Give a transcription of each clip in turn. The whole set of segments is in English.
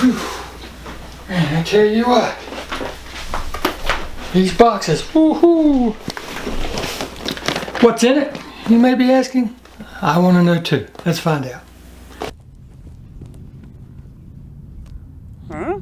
Man, I tell you what, these boxes, woohoo! What's in it, you may be asking? I want to know too. Let's find out. Huh?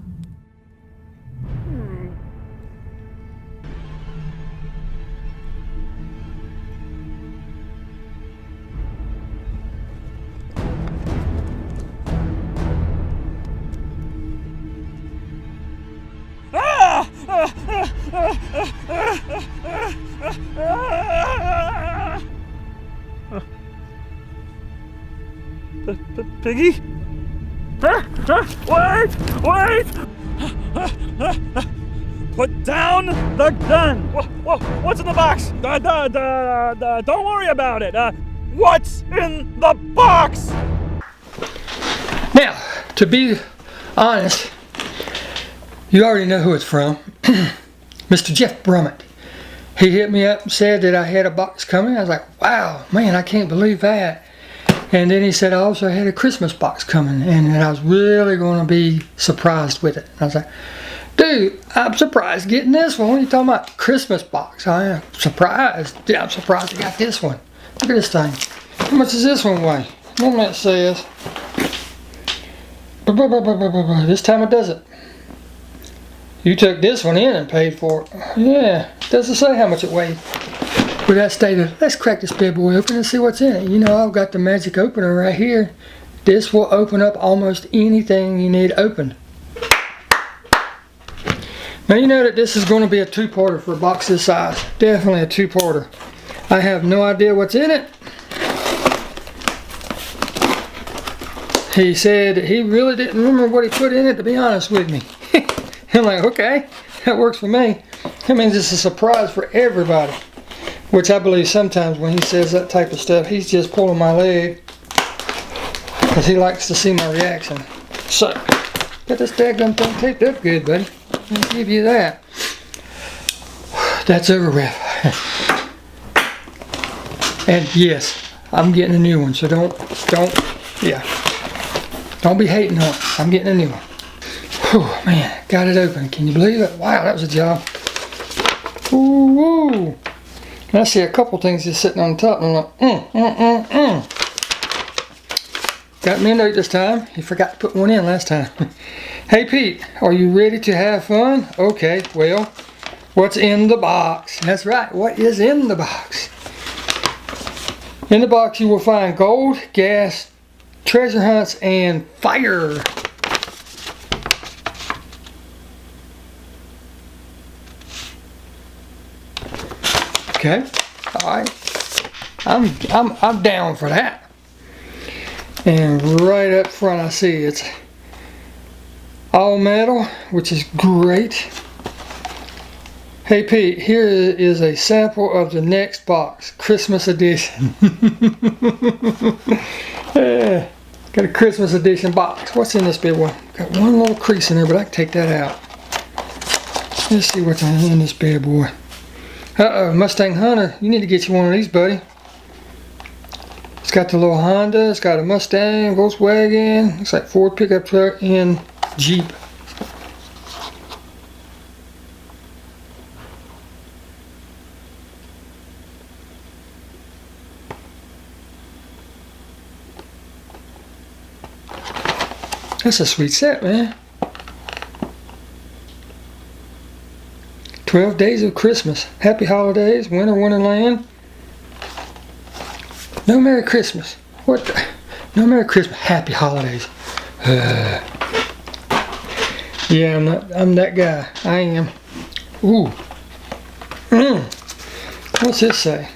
Piggy? Wait! Put down the gun! What's in the box? Don't worry about it. What's in the box? Now, to be honest, you already know who it's from. Mr. Jeff Brummett. He hit me up and said that I had a box coming. I was like, wow, man, I can't believe that. And then he said I also had a Christmas box coming and that I was really going to be surprised with it. I was like, dude, I'm surprised getting this one. What are you talking about? Christmas box. I am surprised. Yeah, I'm surprised I got this one. Look at this thing. How much does this one weigh? What that says? This time it doesn't. You took this one in and paid for it. Yeah, it doesn't say how much it weighs. With that stated, let's crack this bad boy open and see what's in it. You know, I've got the magic opener right here. This will open up almost anything you need opened. Now you know that this is going to be a two-parter for a box this size. Definitely a two-parter. I have no idea what's in it. He said he really didn't remember what he put in it, to be honest with me. I'm like, okay, that works for me. That means it's a surprise for everybody. Which I believe sometimes when he says that type of stuff, he's just pulling my leg. Because he likes to see my reaction. So, got this daggum thing taped up good, buddy. I'll give you that. That's over with. And yes, I'm getting a new one, so don't be hating on it. I'm getting a new one. Whew, man, got it open. Can you believe it? Wow, that was a job. Ooh. And I see a couple things just sitting on top, and I'm like, Got me a note this time. He forgot to put one in last time. Hey Pete, are you ready to have fun? Okay, well, what's in the box? That's right, what is in the box? In the box you will find gold, gas, treasure hunts, and fire. Okay, all right. I'm down for that. And right up front, I see it's all metal, which is great. Hey Pete, here is a sample of the next box, Christmas edition. Yeah, got a Christmas edition box. What's in this big one? Got one little crease in there, but I can take that out. Let's see what's in this bad boy. Uh-oh, Mustang Hunter, you need to get you one of these, buddy. It's got the little Honda, it's got a Mustang, Volkswagen, looks like Ford pickup truck, and Jeep. That's a sweet set, man. 12 days of Christmas. Happy holidays, winter wonderland. No Merry Christmas. What? No Merry Christmas. Happy holidays. Yeah, I'm that guy. I am. Ooh. What's this say?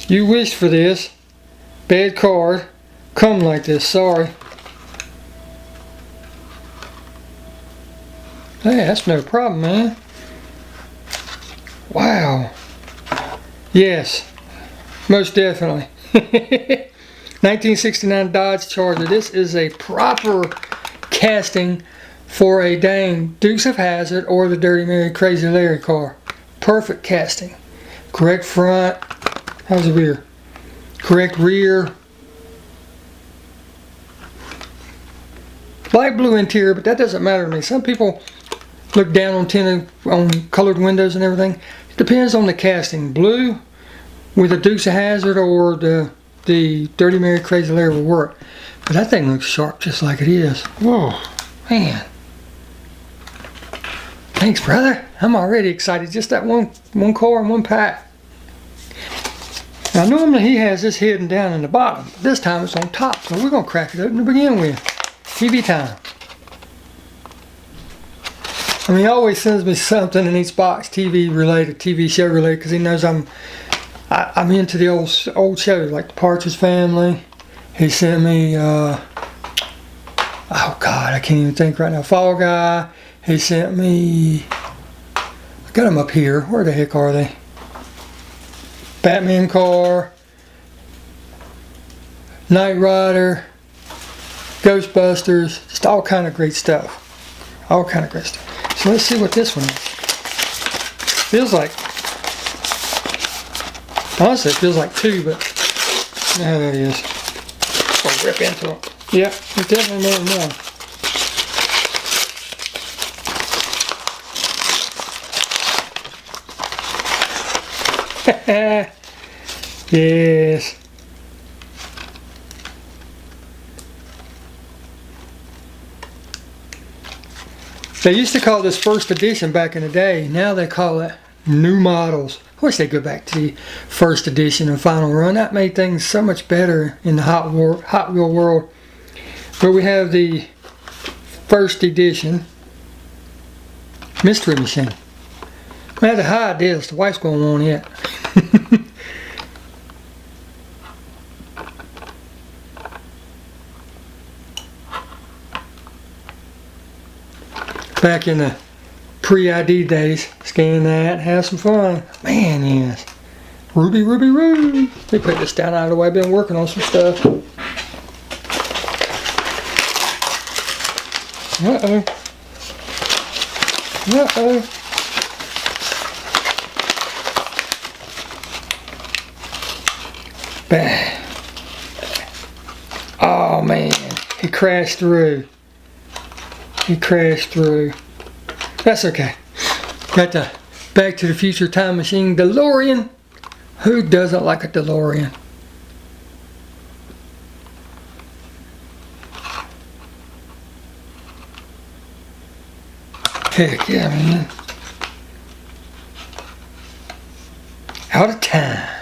You wished for this. Bad card. Come like this. Sorry. Hey, that's no problem, man. Wow. Yes, most definitely. 1969 Dodge Charger. This is a proper casting for a dang Dukes of Hazzard or the Dirty Mary Crazy Larry car. Perfect casting. Correct front. How's the rear? Correct rear. light blue interior, but that doesn't matter to me. Some people look down on colored windows and everything. It depends on the casting. Blue with a Dukes of Hazzard or the Dirty Mary Crazy Larry will work. But that thing looks sharp just like it is. Whoa, man. Thanks, brother. I'm already excited. Just that one car and one pack. Now normally he has this hidden down in the bottom. But this time it's on top. So we're going to crack it open to begin with. TV time. I mean, he always sends me something in each box, TV related, TV show related, because he knows I'm into the old shows like the Partridge Family. He sent me, oh God, I can't even think right now. Fall Guy. He sent me, I got them up here. Where the heck are they? Batman car, Knight Rider, Ghostbusters, just all kind of great stuff. All kind of great stuff. So let's see what this one is. Feels like, honestly, it feels like two, but you know how that is. I'll rip into it. Yep, it's definitely more than one. Yes. They used to call this first edition back in the day. Now they call it new models. I wish they'd go back to the first edition and final run. That made things so much better in the Hot Wheel world. But we have the first edition Mystery Machine. I had to hide this. The wife's going on it. Back in the pre-ID days, scan that, have some fun. Man, yes. Ruby, Ruby, Ruby. They put this down out of the way. I've been working on some stuff. Uh-oh. Uh-oh. Bang. Oh, man. He crashed through. He crashed through. That's okay. Got the Back to the Future time machine DeLorean. Who doesn't like a DeLorean? Heck yeah, man. Out of time.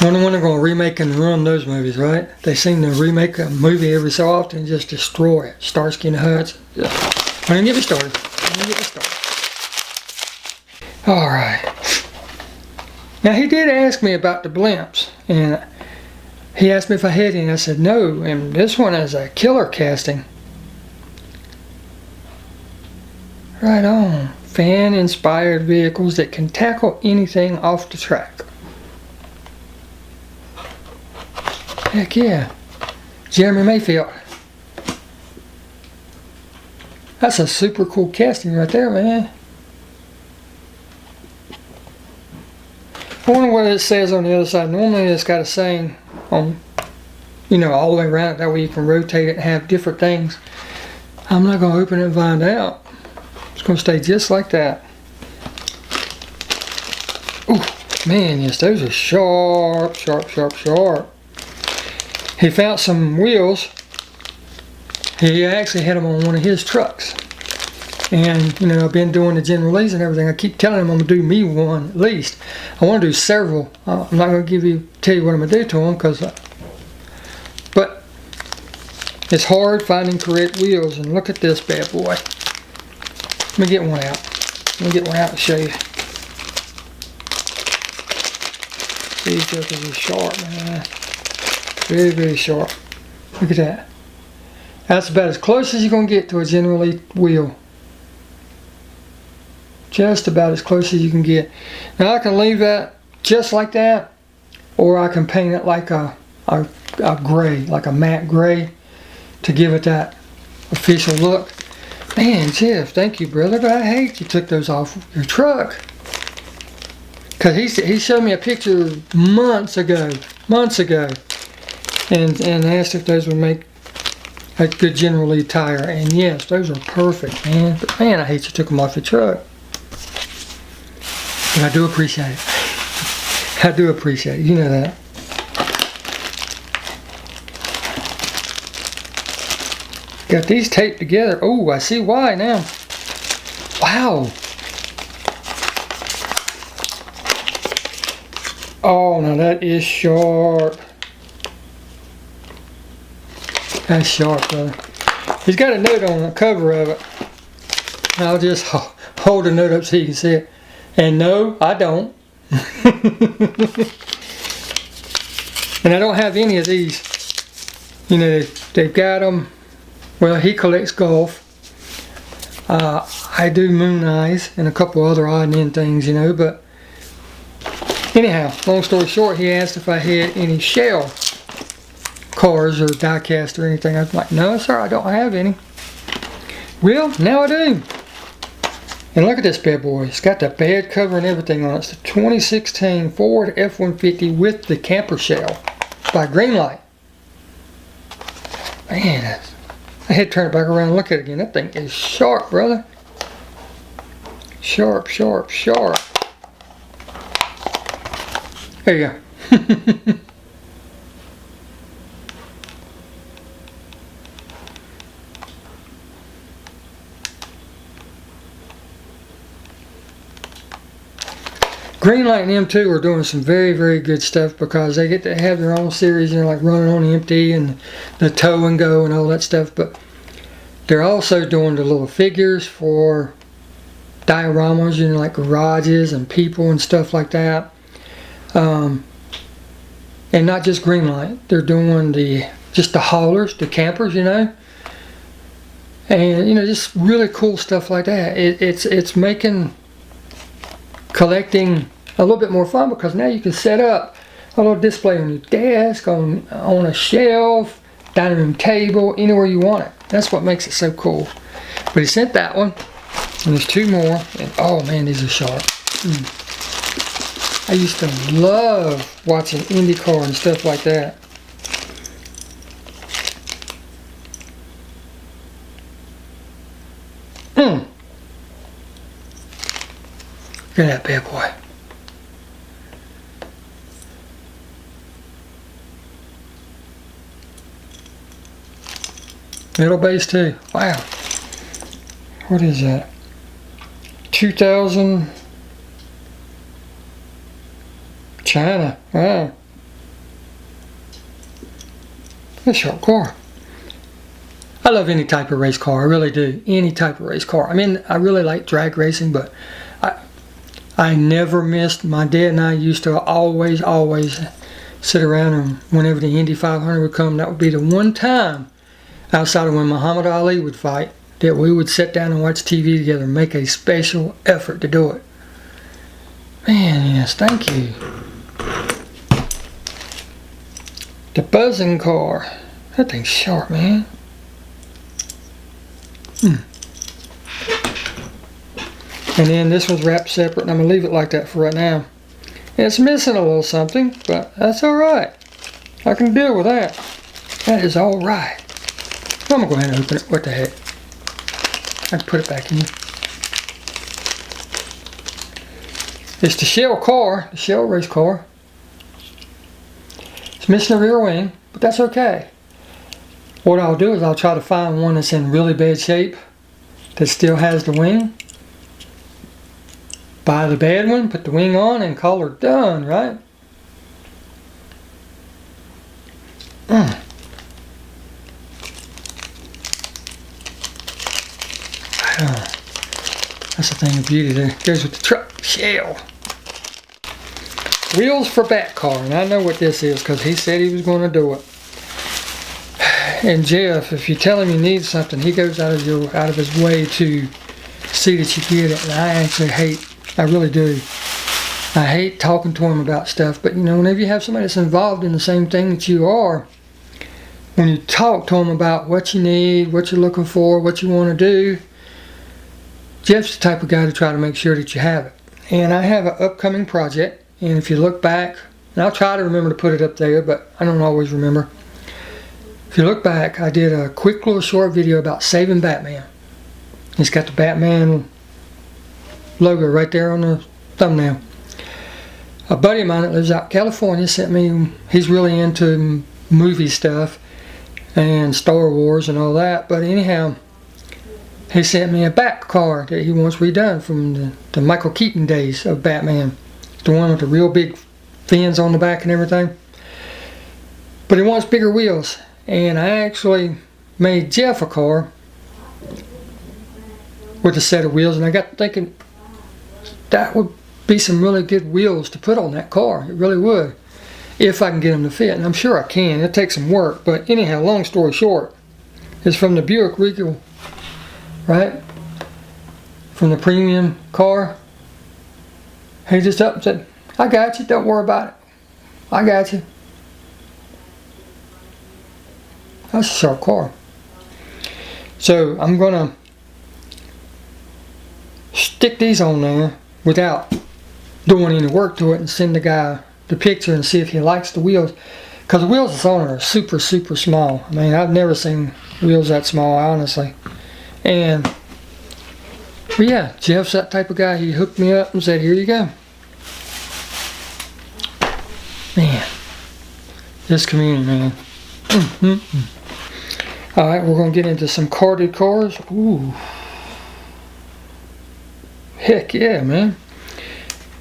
Wonder when they're going to remake and run those movies, right? They seem to remake a movie every so often and just destroy it. Starsky and Hutch. Yeah. Don't even get me started. Alright. Now he did ask me about the blimps. And he asked me if I had any. I said no. And this one is a killer casting. Right on. Fan-inspired vehicles that can tackle anything off the track. Heck yeah. Jeremy Mayfield. That's a super cool casting right there, man. I wonder what it says on the other side. Normally it's got a saying on, you know, all the way around it. That way you can rotate it and have different things. I'm not going to open it and find out. It's going to stay just like that. Ooh, man, yes, those are sharp, sharp, sharp, sharp. He found some wheels. He actually had them on one of his trucks. And, you know, I've been doing the general lease and everything. I keep telling him I'm going to do me one at least. I want to do several. I'm not going to tell you what I'm going to do to them, but it's hard finding correct wheels. And look at this bad boy. Let me get one out. Let me get one out and show you. These jokers are sharp, man. Very, very sharp. Look at that. That's about as close as you're going to get to a General Lee wheel. Just about as close as you can get. Now I can leave that just like that, or I can paint it like a gray, like a matte gray, to give it that official look. Man, Jeff, thank you, brother, but I hate you took those off your truck. Because he showed me a picture months ago, and asked if those would make a good General Lee tire. And yes, those are perfect, man. But man, I hate you took them off your truck. But I do appreciate it. I do appreciate it. You know that. Got these taped together. Oh, I see why now. Wow. Oh, now that is sharp. That's sharp, brother. He's got a note on the cover of it. I'll just hold the note up so you can see it. And no, I don't. And I don't have any of these. You know, they've got them. Well, he collects golf. I do moon eyes and a couple other odd and end things, you know. But anyhow, long story short, he asked if I had any shell cars or diecast or anything. I was like, no, sir, I don't have any. Well, now I do. And look at this bad boy. It's got the bed cover and everything on it. It's the 2016 Ford F-150 with the camper shell by Greenlight. Man, I had to turn it back around and look at it again. That thing is sharp, brother. Sharp, sharp, sharp. There you go. Greenlight and them too are doing some very, very good stuff because they get to have their own series, you know, like running on empty and the tow and go and all that stuff. But they're also doing the little figures for dioramas, you know, like garages and people and stuff like that. And not just Greenlight. They're doing just the haulers, the campers, you know. And, you know, just really cool stuff like that. It's making collecting a little bit more fun because now you can set up a little display on your desk, on a shelf, dining room table, anywhere you want it. That's what makes it so cool. But he sent that one, and there's two more, and oh man, these are sharp. I used to love watching IndyCar and stuff like that. Look at that bad boy. Metal base too. Wow. What is that? 2000 China. Wow. That's a sharp car. I love any type of race car. I really do. Any type of race car. I mean, I really like drag racing, but I never missed. My dad and I used to always sit around, and whenever the Indy 500 would come, that would be the one time outside of when Muhammad Ali would fight that we would sit down and watch TV together and make a special effort to do it. Man, yes, thank you. The buzzing car. That thing's sharp, man. And then this one's wrapped separate, and I'm going to leave it like that for right now. And it's missing a little something, but that's alright. I can deal with that. That is alright. I'm going to go ahead and open it. What the heck? I can put it back in. It's the shell car, the shell race car. It's missing a rear wing, but that's okay. What I'll do is I'll try to find one that's in really bad shape that still has the wing. Buy the bad one, put the wing on, and call her done, right? That's a thing of beauty there. Goes with the truck. Shell. Wheels for back car. And I know what this is because he said he was going to do it. And Jeff, if you tell him you need something, he goes out of his way to see that you get it. And I actually I really do. I hate talking to him about stuff, but you know, whenever you have somebody that's involved in the same thing that you are, when you talk to them about what you need, what you're looking for, what you want to do, Jeff's the type of guy to try to make sure that you have it. And I have an upcoming project, and if you look back, and I'll try to remember to put it up there, but I don't always remember. If you look back, I did a quick little short video about saving Batman. It's got the Batman logo right there on the thumbnail. A buddy of mine that lives out in California sent me, he's really into movie stuff and Star Wars and all that, but anyhow, he sent me a Bat car that he wants redone from the Michael Keaton days of Batman. The one with the real big fins on the back and everything. But he wants bigger wheels. And I actually made Jeff a car with a set of wheels, and I got thinking that would be some really good wheels to put on that car. It really would, if I can get them to fit, and I'm sure I can. It'll take some work, but anyhow, long story short, it's from the Buick Regal, right? From the premium car. He just up and said, I got you, don't worry about it. I got you. That's a sharp car. So I'm gonna stick these on there without doing any work to it and send the guy the picture and see if he likes the wheels. Because the wheels that's on are super small. I mean, I've never seen wheels that small, honestly. And but yeah, Jeff's that type of guy. He hooked me up and said, here you go. Man, this community, man. Alright, we're going to get into some carded cars. Ooh. Heck yeah, man.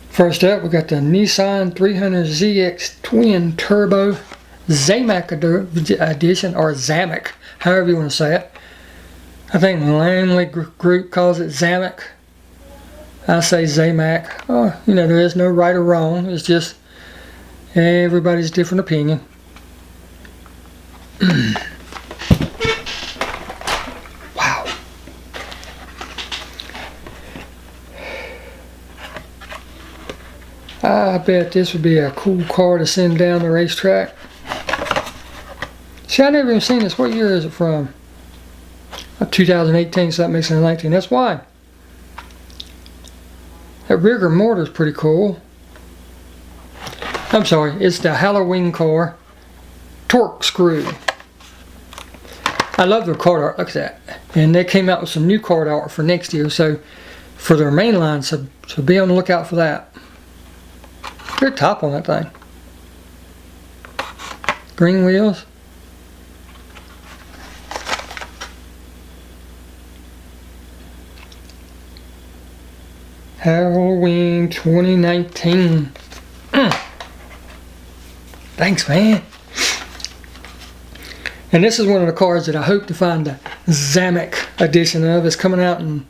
First up, we got the Nissan 300ZX Twin Turbo Zamak Edition, or Zamak, however you want to say it. I think the Langley group calls it Zamak. I say Zamak. Oh, you know, there is no right or wrong. It's just everybody's different opinion. Wow. I bet this would be a cool car to send down the racetrack. See, I never even seen this. What year is it from? 2018, so that makes it 19. That's why. That rigor mortar is pretty cool. I'm sorry, it's the Halloween car torque screw. I love their card art. Look at that. And they came out with some new card art for next year, so for their main line, so be on the lookout for that. Good top on that thing. Green wheels. Halloween 2019. Thanks, man. And this is one of the cars that I hope to find the Zamak edition of. It's coming out in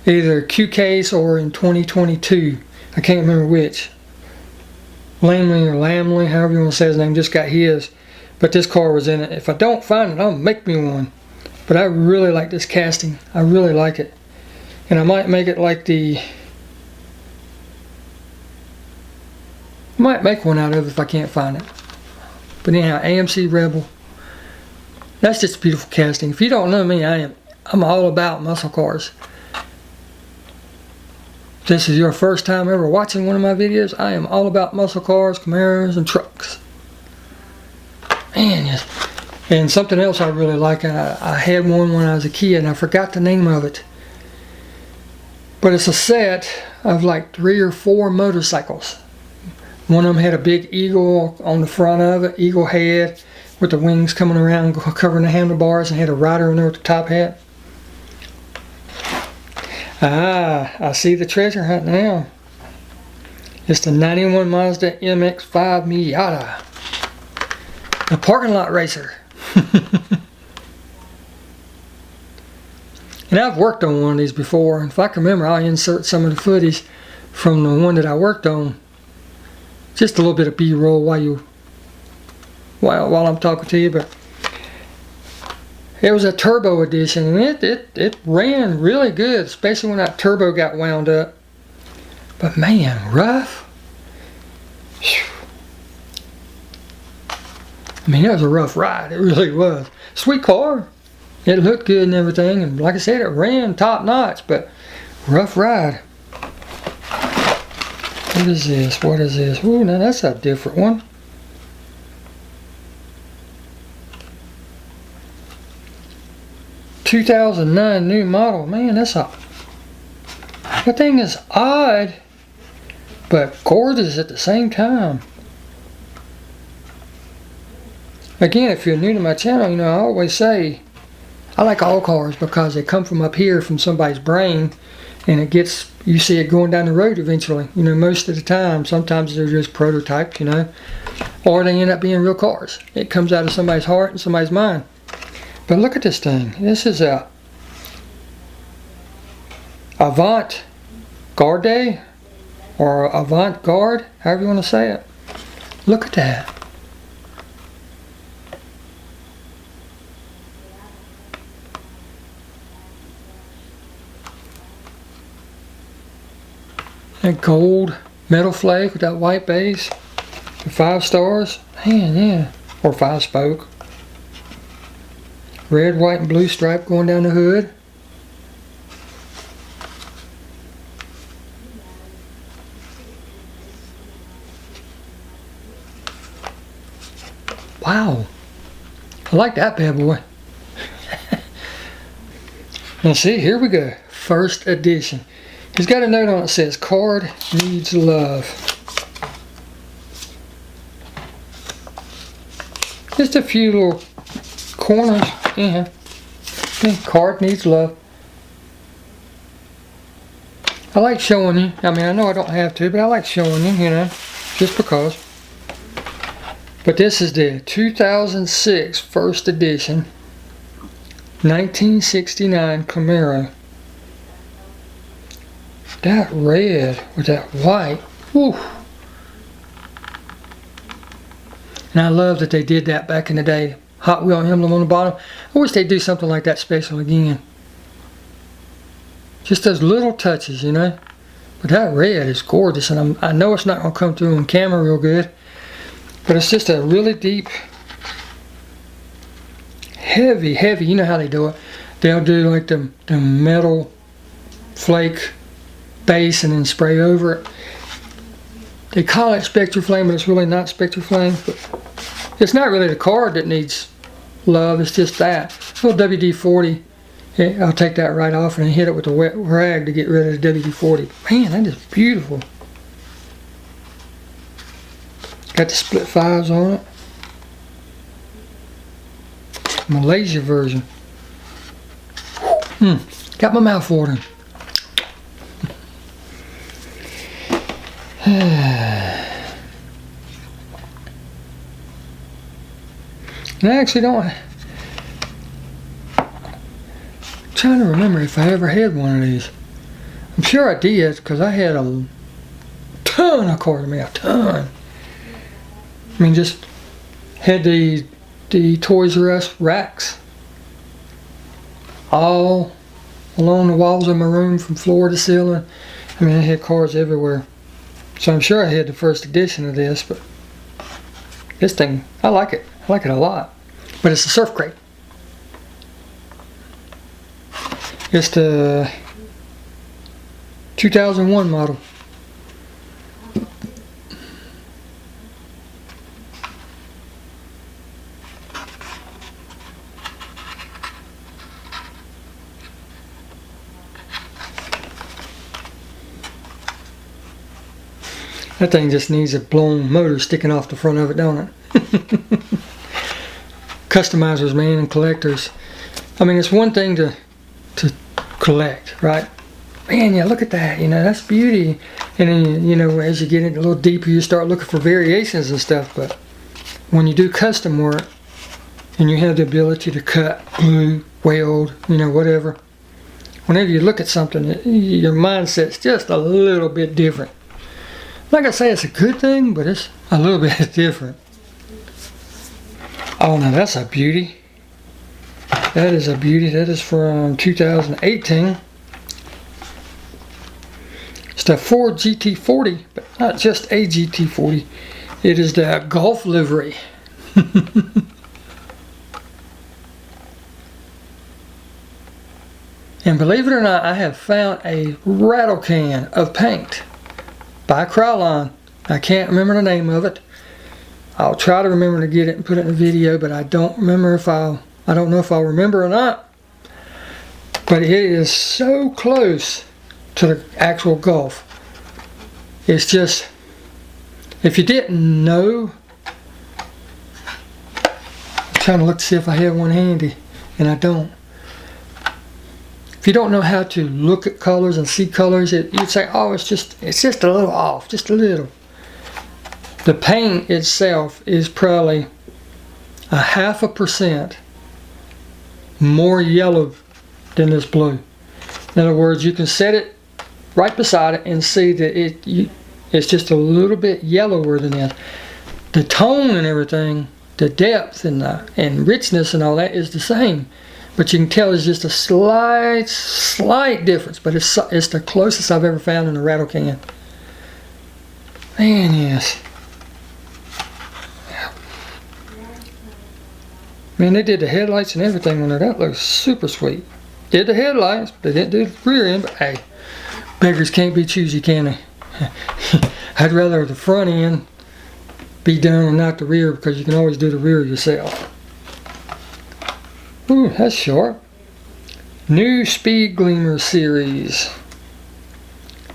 either Q case or in 2022. I can't remember which. Lamley or Lamley, however you want to say his name, just got his. But this car was in it. If I don't find it, I'll make me one. But I really like this casting. I really like it. And I might make it like the... I might make one out of it if I can't find it. But anyhow, AMC Rebel. That's just a beautiful casting. If you don't know me, I'm all about muscle cars. If this is your first time ever watching one of my videos, I am all about muscle cars, Camaros, and trucks. Man, yes. And something else I really like, I had one when I was a kid and I forgot the name of it. But it's a set of like 3 or 4 motorcycles. One of them had a big eagle on the front of it, eagle head, with the wings coming around, covering the handlebars, and had a rider in there with the top hat. Ah, I see the treasure hunt now. It's the 91 Mazda MX-5 Miata. The parking lot racer. And I've worked on one of these before. If I can remember, I'll insert some of the footage from the one that I worked on. Just a little bit of B-roll while I'm talking to you, but it was a turbo edition, and it ran really good, especially when that turbo got wound up. But man, rough. I mean, it was a rough ride. It really was. Sweet car. It looked good and everything, and like I said, it ran top notch, but rough ride. What is this? What is this? Ooh, now that's a different one. 2009 new model. Man, that thing is odd, but gorgeous at the same time. Again, if you're new to my channel, you know, I always say I like all cars because they come from up here from somebody's brain, and you see it going down the road eventually. You know, most of the time, sometimes they're just prototypes, you know, or they end up being real cars. It comes out of somebody's heart and somebody's mind. But look at this thing. This is a Avant-Garde or Avant-Garde, however you want to say it. Look at that. That gold metal flake with that white base. The 5 stars. Man, yeah. Or 5 spoke. Red, white, and blue stripe going down the hood. Wow. I like that bad boy. Now see, here we go. First edition. He's got a note on it that says, "Card needs love." Just a few little corners. Yeah. Card needs love. I like showing you. I mean, I know I don't have to, but I like showing you, you know, just because. But this is the 2006 first edition 1969 Camaro. That red with that white. Whew. And I love that they did that back in the day. Hot Wheel emblem on the bottom. I wish they'd do something like that special again. Just those little touches, you know. But that red is gorgeous, and I know it's not going to come through on camera real good. But it's just a really deep, heavy, you know how they do it. They'll do like the metal flake base and then spray over it. They call it Spectraflame, but it's really not Spectraflame. But it's not really the card that needs love, it's just that. Little WD-40, yeah, I'll take that right off and hit it with a wet rag to get rid of the WD-40. Man, that is beautiful. Got the split 5s on it. Malaysia version. Got my mouth watering. And I actually don't. I'm trying to remember if I ever had one of these. I'm sure I did, because I had a ton of cars, a ton. I mean, just had the Toys R Us racks all along the walls of my room from floor to ceiling. I mean, I had cars everywhere. So I'm sure I had the first edition of this, but this thing, I like it. I like it a lot. But it's a surf crate. It's the 2001 model. That thing just needs a blown motor sticking off the front of it, don't it? Customizers, man, and collectors. I mean, it's one thing to collect, right? Man, yeah, look at that, you know, that's beauty. And then, you know, as you get a little deeper, you start looking for variations and stuff. But when you do custom work, and you have the ability to cut, glue, weld, you know, whatever, whenever you look at something, your mindset's just a little bit different. Like I say, it's a good thing, but it's a little bit different. Oh, now that's a beauty. That is a beauty. That is from 2018. It's the Ford GT40, but not just a GT40. It is the Golf livery. And believe it or not, I have found a rattle can of paint by Krylon. I can't remember the name of it. I'll try to remember to get it and put it in a video, but I don't remember I don't know if I'll remember or not. But it is so close to the actual Gulf. It's just, if you didn't know, I'm trying to look to see if I have one handy, and I don't. If you don't know how to look at colors and see colors, you'd say, oh, it's just a little off, just a little. The paint itself is probably 0.5% more yellow than this blue. In other words, you can set it right beside it and see that it's just a little bit yellower than this. The tone and everything, the depth and richness and all that is the same. But you can tell there's just a slight difference. But it's the closest I've ever found in a rattle can. Man, yes. Man, they did the headlights and everything on there. That looks super sweet. Did the headlights, but they didn't do the rear end. But hey, beggars can't be choosy, can they? I'd rather the front end be done and not the rear, because you can always do the rear yourself. Ooh, that's sharp. New Speed Gleamer series.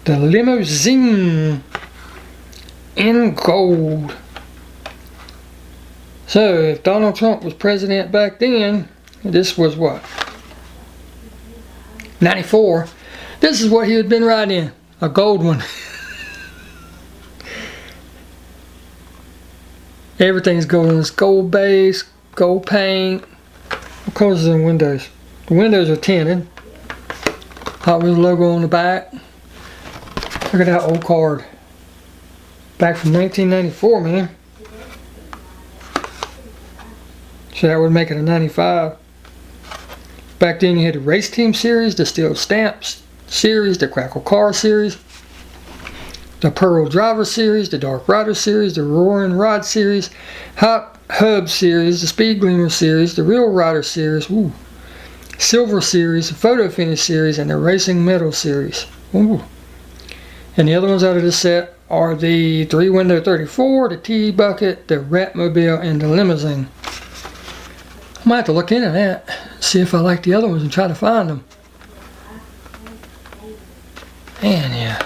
The Limousine in gold. So, if Donald Trump was president back then, this was what? 94. This is what he had been riding in. A gold one. Everything's gold. It's gold base, gold paint. What colors are the windows? The windows are tinted. Hot Wheels logo on the back. Look at that old card. Back from 1994, man. So that would make it a 95. Back then you had the Race Team series, the Steel Stamps series, the Crackle Car series, the Pearl Driver series, the Dark Rider series, the Roaring Rod series, Hot Hub series, the Speed Gleamer series, the Real Rider series, ooh, Silver series, the Photo Finish series, and the Racing Metal series. Ooh. And the other ones out of this set are the 3-window 34, the T-Bucket, the Ratmobile, and the Limousine. I might have to look into that, see if I like the other ones and try to find them. Man, yeah.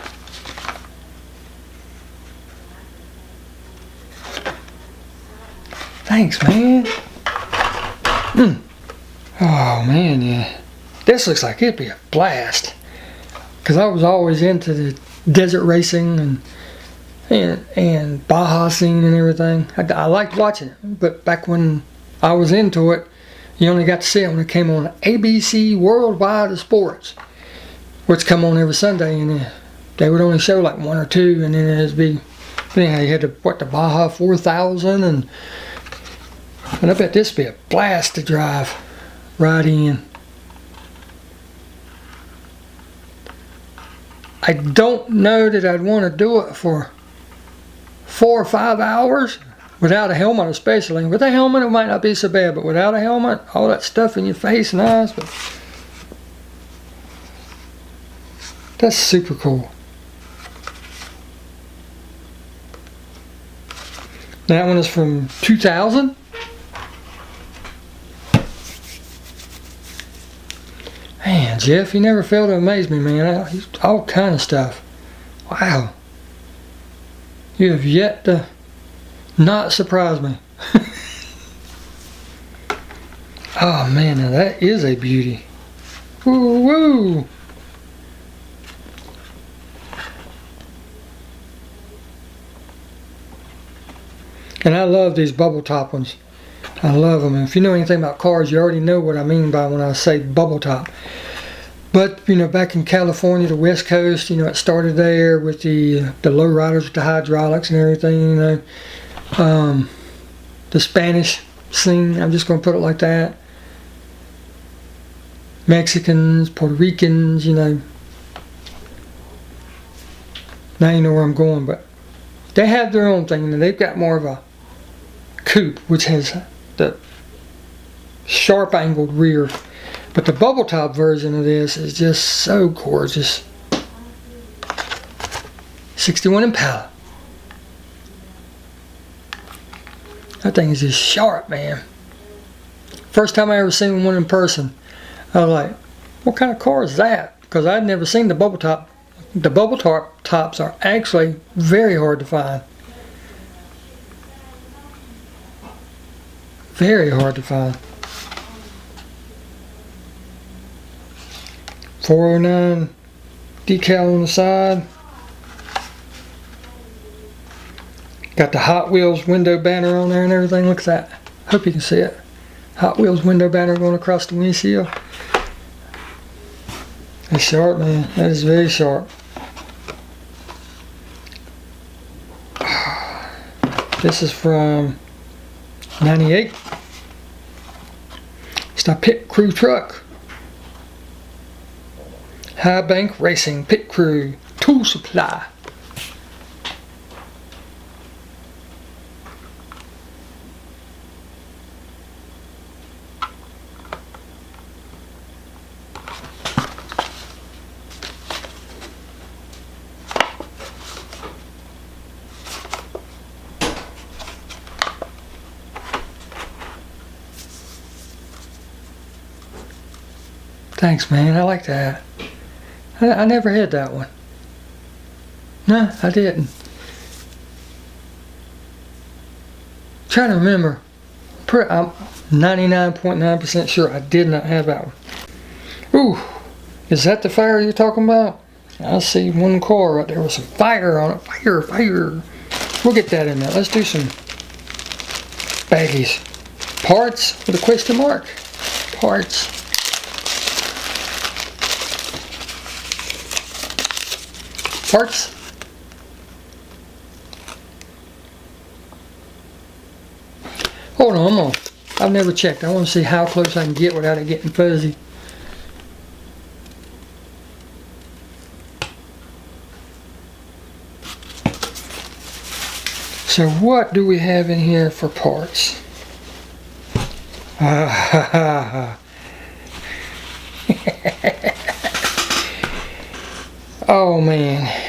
Thanks, man. Oh, man, yeah. This looks like it'd be a blast. Because I was always into the desert racing and Baja scene and everything. I liked watching it, but back when I was into it, you only got to see it when it came on ABC Worldwide of Sports, which come on every Sunday, and they would only show like 1 or 2, and then it'd be, anyhow, you had the Baja 4000, and I bet this would be a blast to drive right in. I don't know that I'd want to do it for 4 or 5 hours. Without a helmet especially. With a helmet it might not be so bad, but without a helmet, all that stuff in your face and eyes, but that's super cool. That one is from 2000. Man, Jeff, you never fail to amaze me, man. All kind of stuff. Wow. You have yet to not surprise me. Oh man, now that is a beauty. Woo woo. And I love these bubble top ones. I love them. And if you know anything about cars, you already know what I mean by when I say bubble top. But, you know, back in California, the West Coast, you know, it started there with the low riders with the hydraulics and everything, you know. The Spanish scene, I'm just going to put it like that. Mexicans, Puerto Ricans, you know. Now you know where I'm going, but they have their own thing, and they've got more of a coupe, which has the sharp angled rear. But the bubble top version of this is just so gorgeous. 61 Impala. That thing is just sharp, man. First time I ever seen one in person, I was like, What kind of car is that? Because I'd never seen the bubble top. The bubble top tops are actually very hard to find. Very hard to find. 409 decal on the side. Got the Hot Wheels window banner on there and everything. Look at that. Hope you can see it. Hot Wheels window banner going across the windshield. That's sharp, man. That is very sharp. This is from 98. It's a pit crew truck. High Bank Racing Pit Crew Tool Supply. Thanks, man. I like that. I never had that one. No, I didn't. Trying to remember. I'm 99.9% sure I did not have that one. Ooh, is that the fire you're talking about? I see one car right there with some fire on it. Fire, fire. We'll get that in there. Let's do some baggies. Parts with a question mark. Parts. Parts. Hold on, I've never checked. I want to see how close I can get without it getting fuzzy. So what do we have in here for parts? Oh man.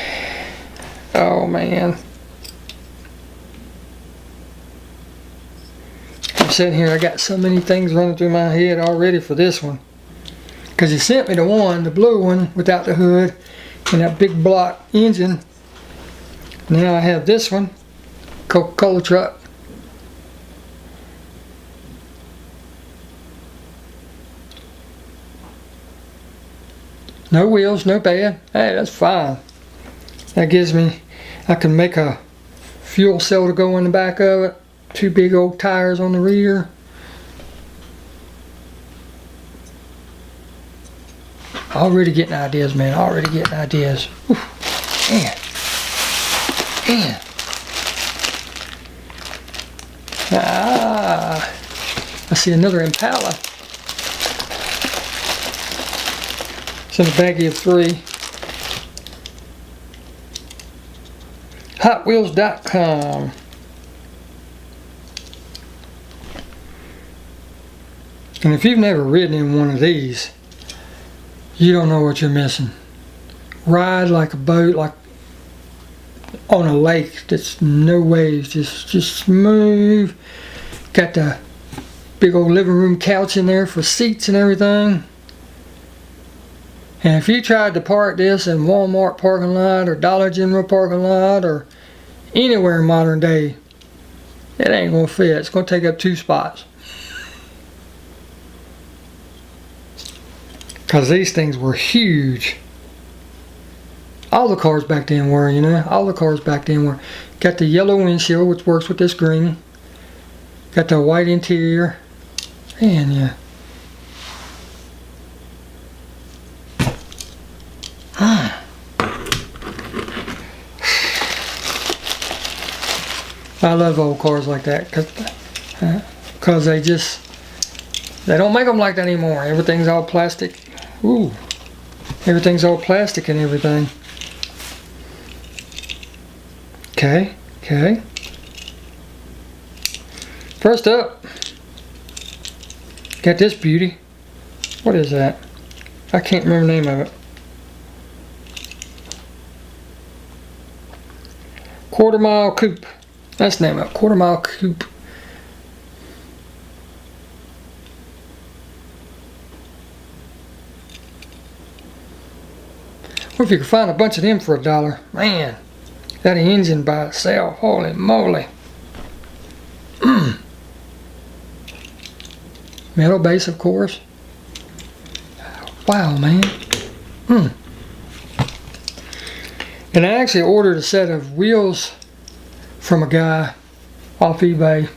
Oh man. I'm sitting here, I got so many things running through my head already for this one. Because he sent me the one, the blue one, without the hood, and that big block engine. Now I have this one, Coca-Cola truck. No wheels, no bad. Hey, that's fine. That gives me, I can make a fuel cell to go in the back of it. 2 big old tires on the rear. Already getting ideas, man. Already getting ideas. Oof. Man. Man. Ah. I see another Impala. It's in a baggie of 3. HotWheels.com. And if you've never ridden in one of these, you don't know what you're missing. Ride like a boat, like on a lake that's no waves, just smooth. Got the big old living room couch in there for seats and everything. And if you tried to park this in Walmart parking lot or Dollar General parking lot or anywhere in modern day, it ain't gonna fit. It's gonna take up 2 spots. Because these things were huge. All the cars back then were, you know. All the cars back then were. Got the yellow windshield, which works with this green. Got the white interior. And yeah. I love old cars like that. Because they don't make them like that anymore. Everything's all plastic. Ooh, everything's all plastic and everything. Okay, okay. First up, got this beauty. What is that? I can't remember the name of it. Quarter Mile Coupe. That's the name of it. Quarter Mile Coupe. Or if you could find a bunch of them for $1, man, that engine by itself, holy moly. Metal base, of course. Wow, man. And I actually ordered a set of wheels from a guy off eBay.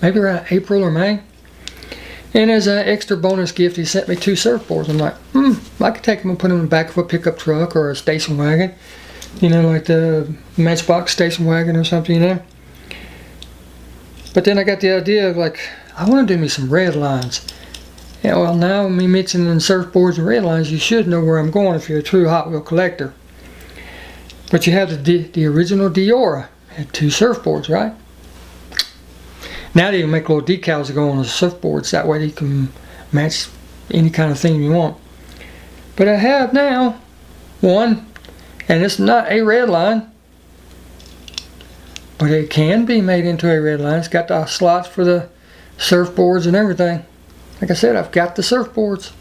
Maybe around April or May. And as an extra bonus gift, he sent me 2 surfboards. I'm like, I could take them and put them in the back of a pickup truck or a station wagon. You know, like the Matchbox station wagon or something, you know. But then I got the idea of like, I want to do me some red lines. Yeah, well, now me mentioning surfboards and red lines, you should know where I'm going if you're a true Hot Wheel collector. But you have the original Diora. Had 2 surfboards, right? Now they even make little decals that go on the surfboards. That way you can match any kind of thing you want. But I have now one, and it's not a red line, but it can be made into a red line. It's got the slots for the surfboards and everything. Like I said, I've got the surfboards.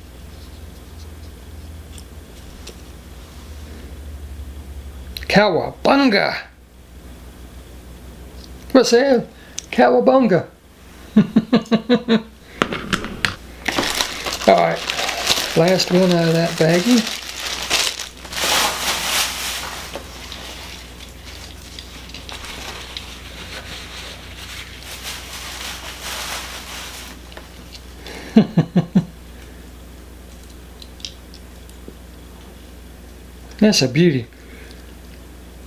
Cowabunga! What's that? Cowabunga! Alright, last one out of that baggie. That's a beauty.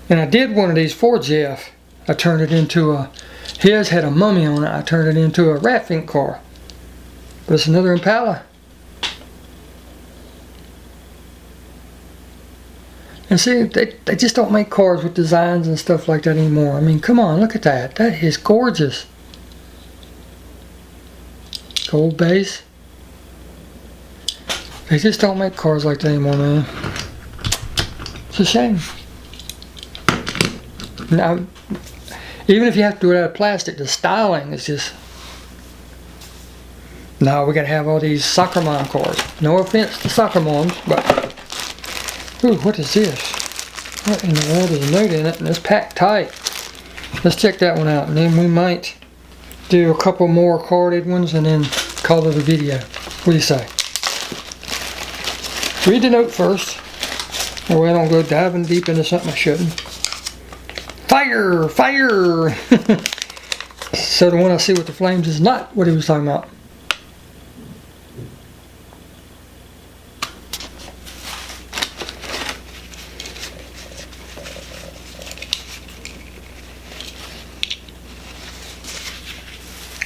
And I did one of these for Jeff. I turned it into a, his had a mummy on it. I turned it into a rat fink car. But it's another Impala. And see, they just don't make cars with designs and stuff like that anymore. I mean, come on, look at that. That is gorgeous. Gold base. They just don't make cars like that anymore, man. It's a shame. Now, even if you have to do it out of plastic, the styling is just... No, we gotta have all these soccer mom cars. No offense to soccer moms, but... Ooh, what is this? What in the world is a note in it? And it's packed tight. Let's check that one out, and then we might do a couple more carded ones and then call it a video. What do you say? Read the note first. That way I don't go diving deep into something I shouldn't. Fire! Fire! So the one I see with the flames is not what he was talking about.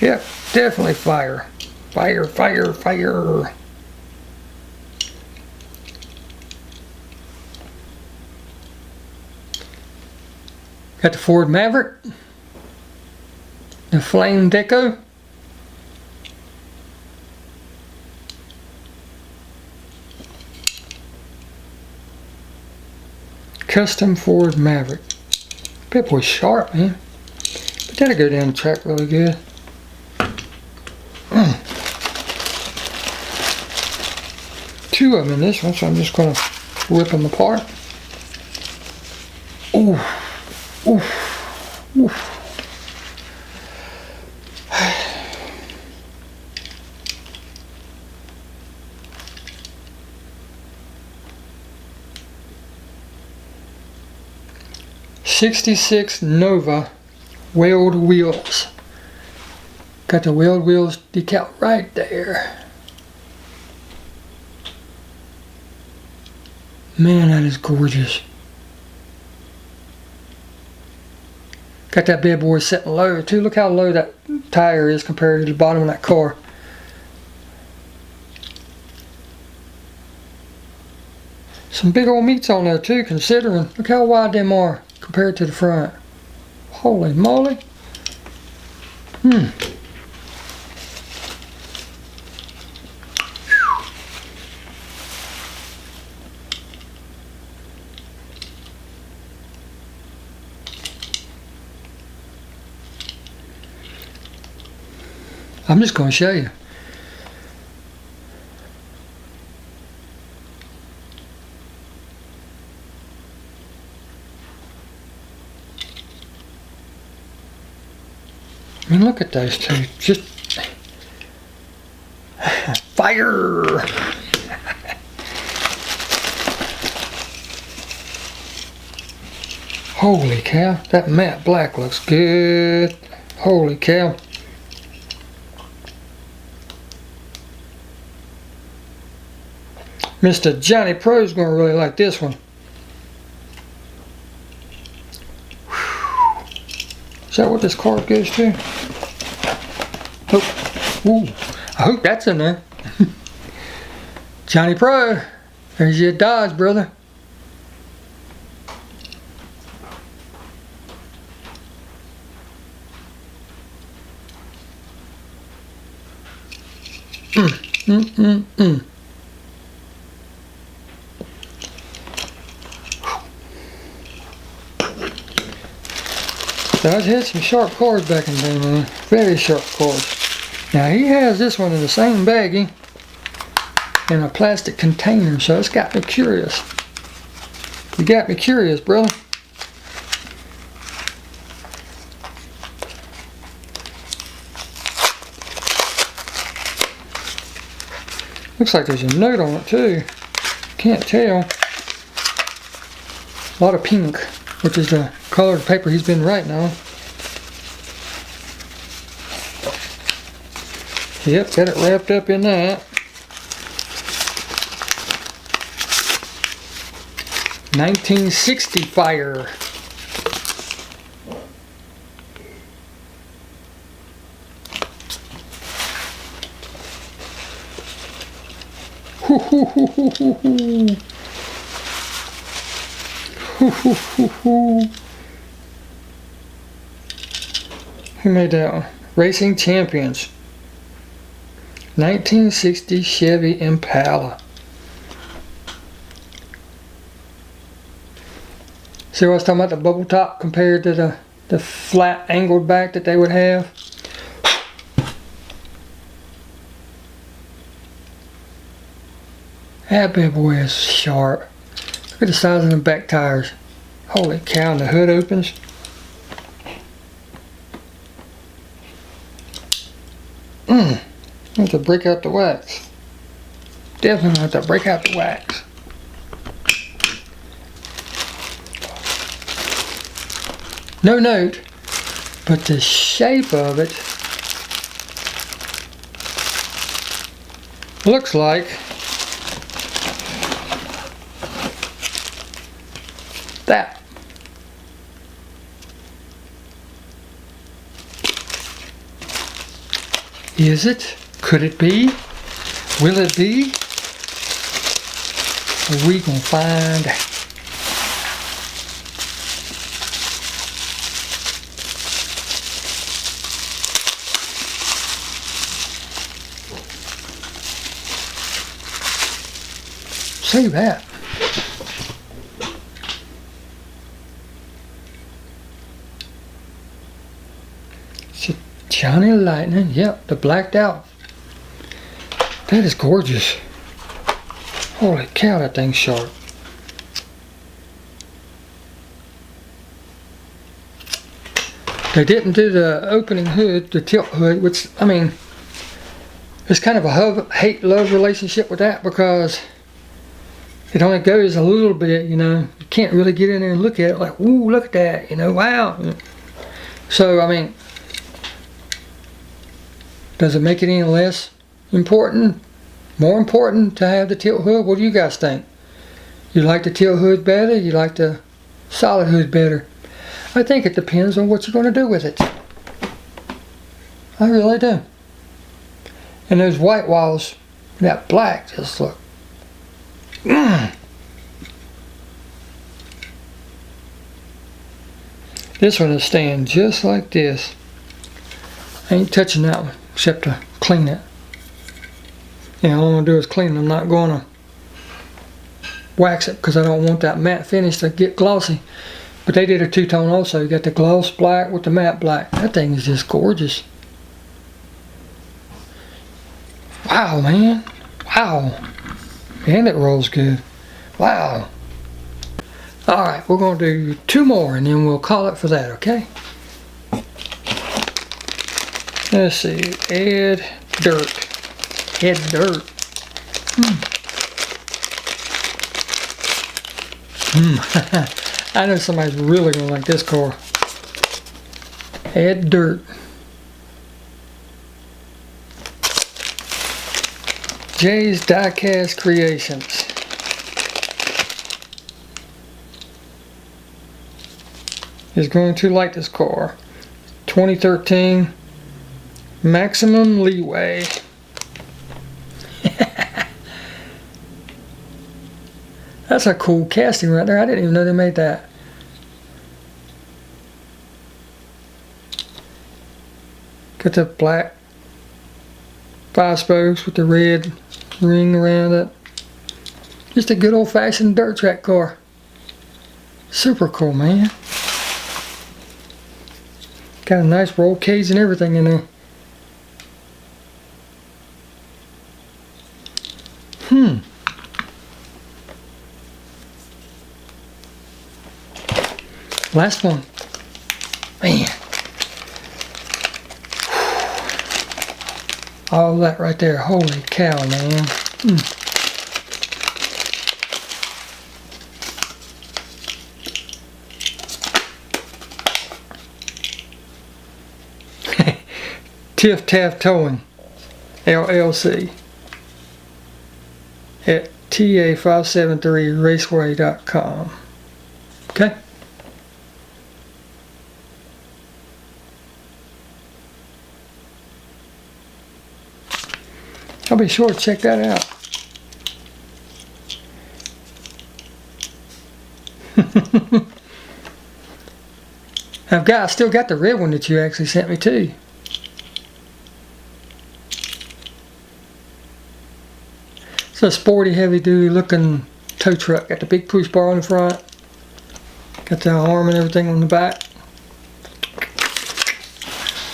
Yeah, definitely fire. Fire, fire, fire. Got the Ford Maverick, the Flame Deco, custom Ford Maverick. That boy's sharp, man. But that'll go down the track really good. Two of them in this one, so I'm just gonna rip them apart. Ooh. Oof. Oof. '66 Nova wheeled wheels. Got the wheeled wheels decal right there. Man, that is gorgeous. Got that bad boy sitting low too. Look how low that tire is compared to the bottom of that car. Some big old meats on there too, considering. Look how wide them are compared to the front. Holy moly. I'm just going to show you. I mean, look at those two. Just fire. Holy cow, that matte black looks good. Holy cow. Mr. Johnny Pro's gonna really like this one. Whew. Is that what this card goes to? Oh, ooh, I hope that's in there. Johnny Pro, there's your Dodge, brother. Dodge had some sharp cards back in the day, man. Very sharp cards. Now he has this one in the same baggie in a plastic container, so it's got me curious. You got me curious, brother. Looks like there's a note on it too. Can't tell. A lot of pink, which is the color of the paper he's been writing on. Yep, got it wrapped up in that. 1960 fire. Hoo hoo hoo hoo hoo hoo. Hoo hoo hoo hoo. Who made that one? Racing Champions. 1960 Chevy Impala. See what I was talking about, the bubble top compared to the flat angled back that they would have? That bad boy is sharp. Look at the size of the back tires. Holy cow, and the hood opens. I have to break out the wax. Definitely have to break out the wax. No note, but the shape of it looks like that. Is it? Could it be? Will it be? Are we gonna find out? Say that. It's Johnny Lightning. Yep, the blacked out. That is gorgeous. Holy cow, that thing's sharp. They didn't do the opening hood, the tilt hood, which, I mean, it's kind of a hate-love relationship with that because it only goes a little bit, you know. You can't really get in there and look at it like, ooh, look at that, you know, wow. So, I mean, does it make it any less important? More important to have the tilt hood? What do you guys think? You like the tilt hood better? You like the solid hood better? I think it depends on what you're going to do with it. I really do. And those white walls, that black, just look. This one is staying just like this. I ain't touching that one except to clean it. Yeah, all I'm going to do is clean it. I'm not going to wax it because I don't want that matte finish to get glossy. But they did a two-tone also. You got the gloss black with the matte black. That thing is just gorgeous. Wow, man. Wow. And it rolls good. Wow. Alright, we're going to do two more and then we'll call it for that, okay? Let's see, Ed Dirt. Ed Dirt. I know somebody's really gonna like this car. Ed Dirt. Jay's Diecast Creations. Is going to like this car. 2013 Maximum Leeway. That's a cool casting right there. I didn't even know they made that. Got the black 5 spokes with the red ring around it. Just a good old-fashioned dirt track car. Super cool, man. Got a nice roll cage and everything in there. Last one. Man. All that right there. Holy cow, man. Tiff Taff Towing LLC at ta573raceway.com. Okay. I'll be sure to check that out. I still got the red one that you actually sent me too. It's a sporty, heavy-duty looking tow truck. Got the big push bar on the front. Got the arm and everything on the back.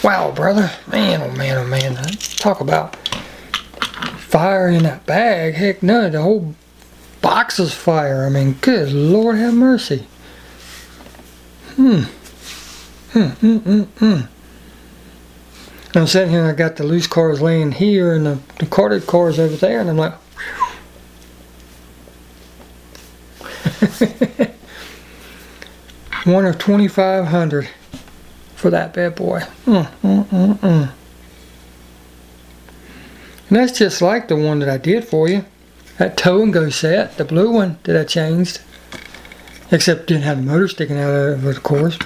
Wow, brother. Man, oh man, oh man. Talk about fire in that bag. Heck no, the whole box is fire. I mean, good Lord have mercy. I'm sitting here and I got the loose cars laying here and the carded cars over there, and I'm like, one of 2,500 for that bad boy. And that's just like the one that I did for you. That tow and go set, the blue one that I changed. Except it didn't have the motor sticking out of it, of course.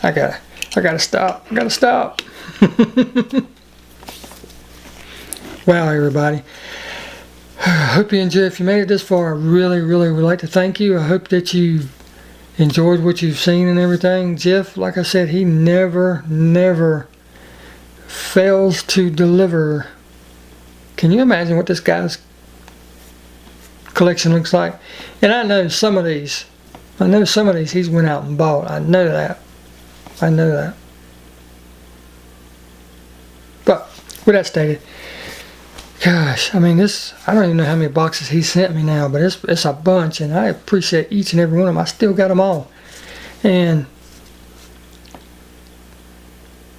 I gotta stop. I gotta stop. Wow, everybody. I hope you enjoyed. If you made it this far, I really, really would like to thank you. I hope that you enjoyed what you've seen and everything. Jeff, like I said, he never fails to deliver. Can you imagine what this guy's collection looks like? And I know some of these he's went out and bought. I know that. But with that stated, gosh, I mean, I don't even know how many boxes he sent me now, but it's a bunch, and I appreciate each and every one of them. I still got them all. And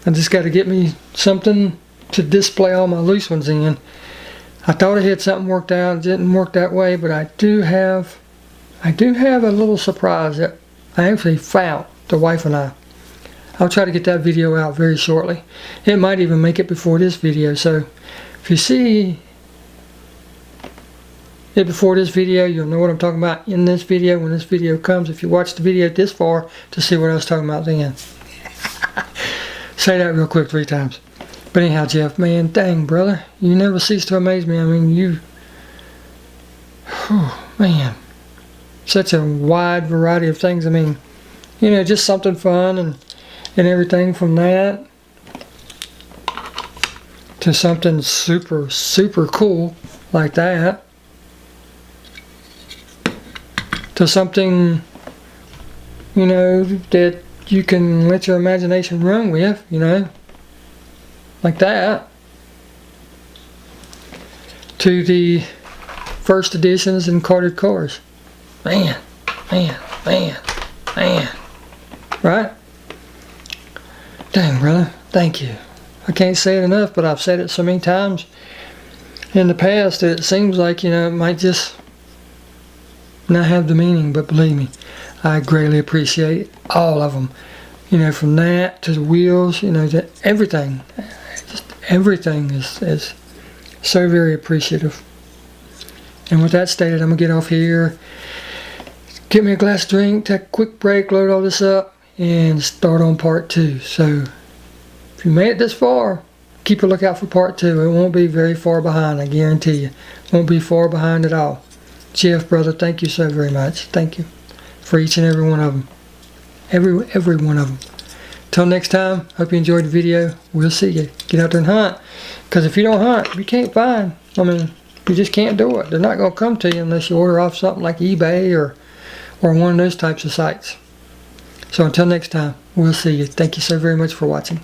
I just got to get me something to display all my loose ones in. I thought I had something worked out. It didn't work that way, but I do have a little surprise that I actually found, the wife and I. I'll try to get that video out very shortly. It might even make it before this video, so if you see it before this video, you'll know what I'm talking about in this video when this video comes. If you watch the video this far to see what I was talking about then. Say that real quick 3 times. But anyhow, Jeff, man, dang, brother, you never cease to amaze me. I mean, man, such a wide variety of things. I mean, you know, just something fun and everything from that to something super, super cool like that, to something, you know, that you can let your imagination run with, you know, like that, to the first editions and carded cars. Man. Man. Right? Dang, brother. Thank you. I can't say it enough, but I've said it so many times in the past that it seems like, you know, it might just not have the meaning, but believe me, I greatly appreciate all of them. You know, from that to the wheels, you know, to everything. Just everything is so very appreciative. And with that stated, I'm going to get off here, get me a glass of drink, take a quick break, load all this up, and start on part 2. So, if you made it this far, keep a lookout for part 2. It won't be very far behind, I guarantee you. Won't be far behind at all. Jeff, brother, thank you so very much. Thank you for each and every one of them. Every one of them. Till next time, hope you enjoyed the video. We'll see you. Get out there and hunt. Because if you don't hunt, you can't find. I mean, you just can't do it. They're not going to come to you unless you order off something like eBay or one of those types of sites. So until next time, we'll see you. Thank you so very much for watching.